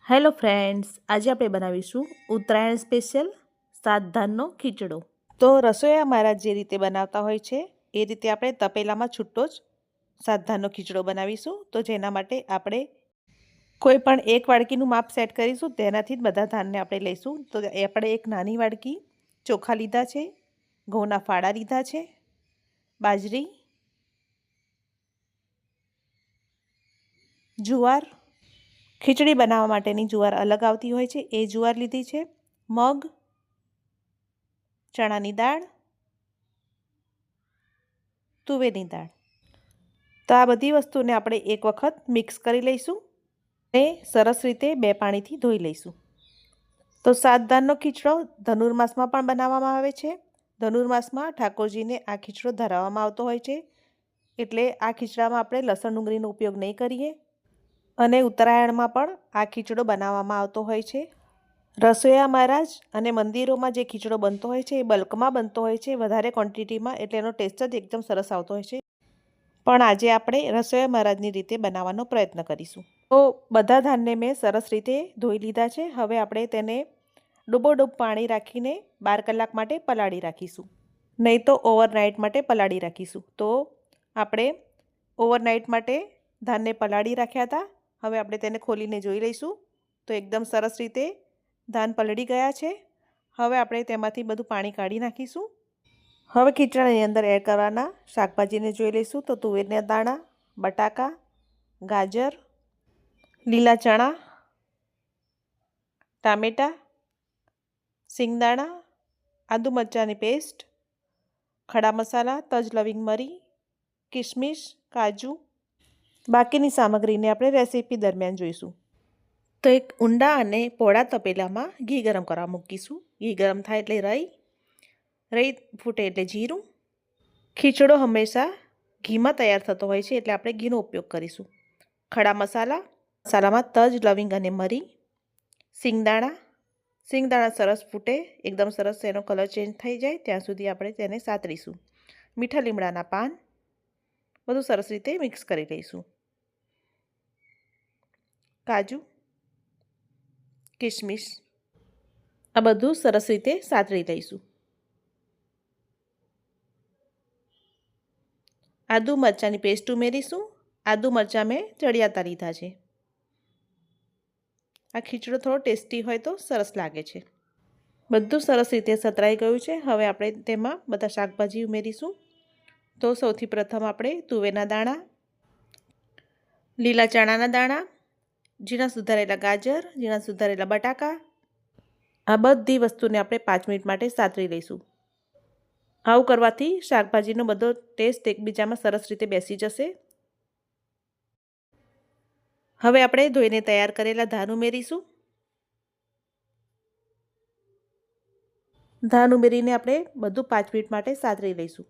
Hello friends, આજે આપણે બનાવીશું ઉત્તરાયણ સ્પેશિયલ સાત ધાનનો ખીચડો. તો રસોઈયા મારા જે રીતે બનાવતા હોય છે એ રીતે આપણે તપેલામાં છૂટો જ સાત ધાનનો ખીચડો બનાવીશું. તો જેના માટે આપણે કોઈ પણ એક વાડકીનું માપ સેટ કરીશું, તેનાથી જ બધા ધાનને આપણે લઈશું. તો આપણે એક નાની વાડકી ચોખા લીધા છે, ઘઉંના ફાડા લીધા છે, બાજરી, જુવાર, ખીચડી બનાવવા માટેની જુવાર અલગ આવતી હોય છે એ જુવાર લીધી છે, મગ, ચણાની દાળ, તુવેરની દાળ. તો આ બધી વસ્તુને આપણે એક વખત મિક્સ કરી લઈશું અને સરસ રીતે બે પાણીથી ધોઈ લઈશું. તો સાત ધાનનો ખીચડો ધનુર્માસમાં પણ બનાવવામાં આવે છે. ધનુર્માસમાં ઠાકોરજીને આ ખીચડો ધરાવવામાં આવતો હોય છે, એટલે આ ખીચડામાં આપણે લસણ ડુંગળીનો ઉપયોગ નહીં કરીએ. અને ઉત્તરાયણમાં પણ આ ખીચડો બનાવવામાં આવતો હોય છે. રસોઈયા મહારાજ અને મંદિરોમાં જે ખીચડો બનતો હોય છે એ બલ્કમાં બનતો હોય છે, વધારે ક્વોન્ટિટીમાં, એટલે એનો ટેસ્ટ જ એકદમ સરસ આવતો હોય છે. પણ આજે આપણે રસોઈયા મહારાજની રીતે બનાવવાનો પ્રયત્ન કરીશું. તો બધા ધાનને મેં સરસ રીતે ધોઈ લીધા છે. હવે આપણે તેને ડૂબોડૂબ પાણી રાખીને 12 કલાક માટે પલાળી રાખીશું, નહીં તો ઓવરનાઇટ માટે પલાળી રાખીશું. તો આપણે ઓવરનાઇટ માટે ધાનને પલાળી રાખ્યા હતા. હવે આપણે તેને ખોલીને જોઈ લઈશું. તો એકદમ સરસ રીતે ધાન પલળી ગયા છે. હવે આપણે તેમાંથી બધું પાણી કાઢી નાખીશું. હવે ખીચડાની અંદર એડ કરવાના શાકભાજીને જોઈ લઈશું. તો તુવેરના દાણા, બટાકા, ગાજર, લીલા ચણા, ટામેટાં, સિંગદાણા, આદુ મરચાંની પેસ્ટ, ખડા મસાલા, તજ, લવિંગ, મરી, કિશમિશ, કાજુ. બાકીની સામગ્રીને આપણે રેસીપી દરમિયાન જોઈશું. તો એક ઊંડા અને પહોળા તપેલામાં ઘી ગરમ કરવા મૂકીશું. ઘી ગરમ થાય એટલે રાઈ ફૂટે એટલે જીરું. ખીચડો હંમેશા ઘીમાં તૈયાર થતો હોય છે, એટલે આપણે ઘીનો ઉપયોગ કરીશું. ખડા મસાલામાં તજ, લવિંગ અને મરી, સિંગદાણા સરસ ફૂટે, એકદમ સરસ એનો કલર ચેન્જ થઈ જાય ત્યાં સુધી આપણે તેને સાતરીશું. મીઠા લીમડાના પાન, બધું સરસ રીતે મિક્સ કરી લઈશું. કાજુ, કિશમિશ, આ બધું સરસ રીતે સાતરી લઈશું. આદુ મરચાંની પેસ્ટ ઉમેરીશું. આદુ મરચાં મેં ચડિયાતા લીધા છે. આ ખીચડો થોડો ટેસ્ટી હોય તો સરસ લાગે છે. બધું સરસ રીતે સતરાઈ ગયું છે. હવે આપણે તેમાં બધા શાકભાજી ઉમેરીશું. તો સૌથી પ્રથમ આપણે તુવેરના દાણા, લીલા ચણાના દાણા, ઝીણા સુધારેલા ગાજર, ઝીણા સુધારેલા બટાકા, આ બધી વસ્તુને આપણે 5 મિનિટ માટે સાતરી લઈશું. આવું કરવાથી શાકભાજીનો બધો ટેસ્ટ એકબીજામાં સરસ રીતે બેસી જશે. હવે આપણે ધોઈને તૈયાર કરેલા ધાન ઉમેરીશું. ધાન ઉમેરીને આપણે બધું 5 મિનિટ માટે સાતરી લઈશું.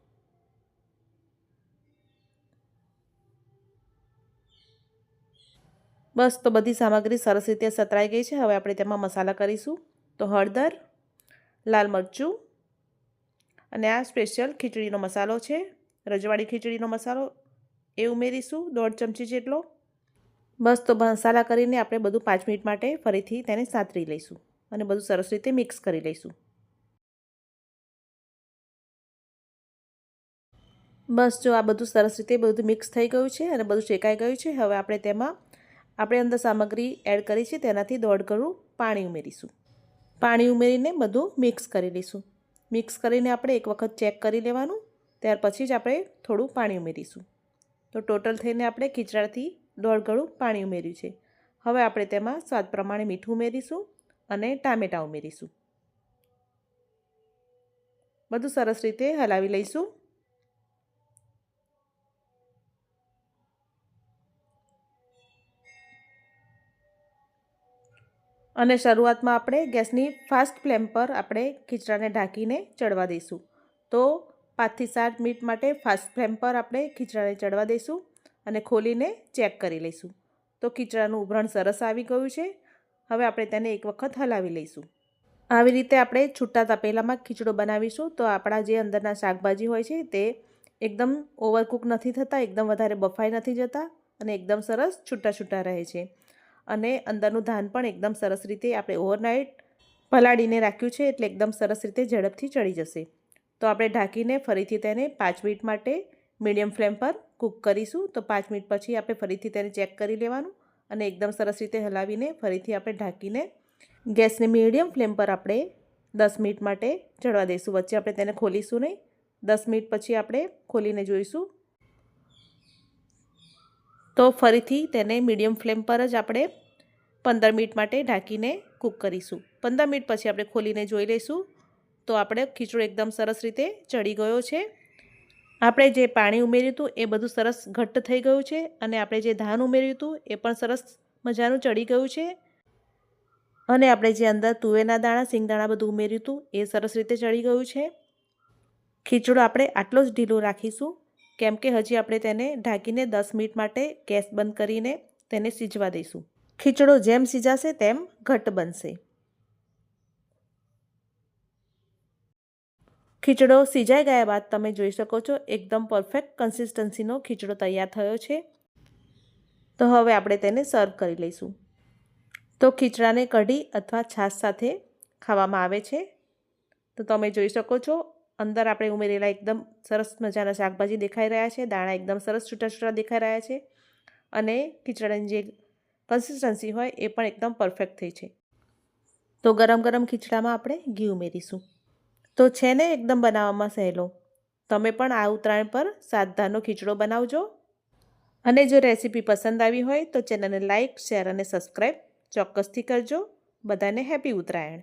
બસ, તો બધી સામગ્રી સરસ રીતે સતરાઈ ગઈ છે. હવે આપણે તેમાં મસાલા કરીશું. તો હળદર, લાલ મરચું અને આ સ્પેશિયલ ખીચડીનો મસાલો છે, રજવાડી ખીચડીનો મસાલો, એ ઉમેરીશું 1.5 ચમચી જેટલો. બસ, તો મસાલા કરીને આપણે બધું 5 મિનિટ માટે ફરીથી તેને સાતરી લઈશું અને બધું સરસ રીતે મિક્સ કરી લઈશું. બસ, જો આ બધું સરસ રીતે બધું મિક્સ થઈ ગયું છે અને બધું શેકાઈ ગયું છે. હવે આપણે તેમાં આપણે અંદર સામગ્રી એડ કરી છે તેનાથી 1.5 ગણું પાણી ઉમેરીશું. પાણી ઉમેરીને બધું મિક્સ કરી લઈશું. મિક્સ કરીને આપણે એક વખત ચેક કરી લેવાનું, ત્યાર પછી જ આપણે થોડું પાણી ઉમેરીશું. તો ટોટલ થઈને આપણે ખીચડાથી 1.5 ગણું પાણી ઉમેર્યું છે. હવે આપણે તેમાં સ્વાદ પ્રમાણે મીઠું ઉમેરીશું અને ટામેટાં ઉમેરીશું. બધું સરસ રીતે હલાવી લઈશું. અને શરૂઆતમાં આપણે ગેસની ફાસ્ટ ફ્લેમ પર આપણે ખીચડાને ઢાંકીને ચડવા દઈશું. તો 5 થી 7 મિનિટ માટે ફાસ્ટ ફ્લેમ પર આપણે ખીચડાને ચડવા દઈશું અને ખોલીને ચેક કરી લઈશું. તો ખીચડાનું ઉભરણ સરસ આવી ગયું છે. હવે આપણે તેને એક વખત હલાવી લઈશું. આવી રીતે આપણે છૂટા તપેલામાં ખીચડો બનાવીશું તો આપણા જે અંદરના શાકભાજી હોય છે તે એકદમ ઓવરકુક નથી થતા, એકદમ વધારે બફાઈ નથી જતા અને એકદમ સરસ છૂટા છૂટા રહે છે. અને અંદરનું ધાન પણ એકદમ સરસ રીતે આપણે ઓવરનાઇટ પલાળીને રાખ્યું છે, એટલે એકદમ સરસ રીતે ઝડપથી ચડી જશે. તો આપણે ઢાંકીને ફરીથી તેને 5 મિનિટ માટે મીડિયમ ફ્લેમ પર કૂક કરીશું. તો 5 મિનિટ પછી આપણે ફરીથી તેને ચેક કરી લેવાનું અને એકદમ સરસ રીતે હલાવીને ફરીથી આપણે ઢાંકીને ગેસને મીડિયમ ફ્લેમ પર આપણે 10 મિનિટ માટે ચડવા દઈશું. વચ્ચે આપણે તેને ખોલીશું નહીં. 10 મિનિટ પછી આપણે ખોલીને જોઈશું તો ફરીથી તેને મીડિયમ ફ્લેમ પર જ આપણે 15 મિનિટ માટે ઢાંકીને કૂક કરીશું. 15 મિનિટ પછી આપણે ખોલીને જોઈ લઈશું તો આપણે ખીચડો એકદમ સરસ રીતે ચડી ગયો છે. આપણે જે પાણી ઉમેર્યું હતું એ બધું સરસ ઘટ્ટ થઈ ગયું છે અને આપણે જે ધાન ઉમેર્યું હતું એ પણ સરસ મજાનું ચડી ગયું છે અને આપણે જે અંદર તુવેરના દાણા, સિંગદાણા બધું ઉમેર્યું હતું એ સરસ રીતે ચડી ગયું છે. ખીચડો આપણે આટલો જ ઢીલો રાખીશું કેમ કે હજી આપણે તેને ઢાંકીને 10 મિનિટ માટે ગેસ બંધ કરીને તેને સિજવા દઈશું. ખીચડો જેમ સિજાશે તેમ ઘટ્ટ બનશે. ખીચડો સિજાઈ ગયા બાદ તમે જોઈ શકો છો એકદમ પરફેક્ટ કન્સિસ્ટન્સીનો ખીચડો તૈયાર થયો છે. તો હવે આપણે તેને સર્વ કરી લઈશું. તો ખીચડાને કઢી અથવા છાશ સાથે ખાવામાં આવે છે. તો તમે જોઈ શકો છો અંદર આપણે ઉમેરેલા એકદમ સરસ મજાના શાકભાજી દેખાઈ રહ્યા છે. દાણા એકદમ સરસ છૂટા છૂટા દેખાઈ રહ્યા છે અને ખીચડાની જે કન્સિસ્ટન્સી હોય એ પણ એકદમ પરફેક્ટ થઈ છે. તો ગરમ ગરમ ખીચડામાં આપણે ઘી ઉમેરીશું. તો છે ને એકદમ બનાવવામાં સહેલો. તમે પણ આ ઉત્તરાયણ પર સાતધારનો ખીચડો બનાવજો. અને જો રેસીપી પસંદ આવી હોય તો ચેનલને લાઇક, શેર અને સબસ્ક્રાઈબ ચોક્કસથી કરજો. બધાને હેપી ઉત્તરાયણ.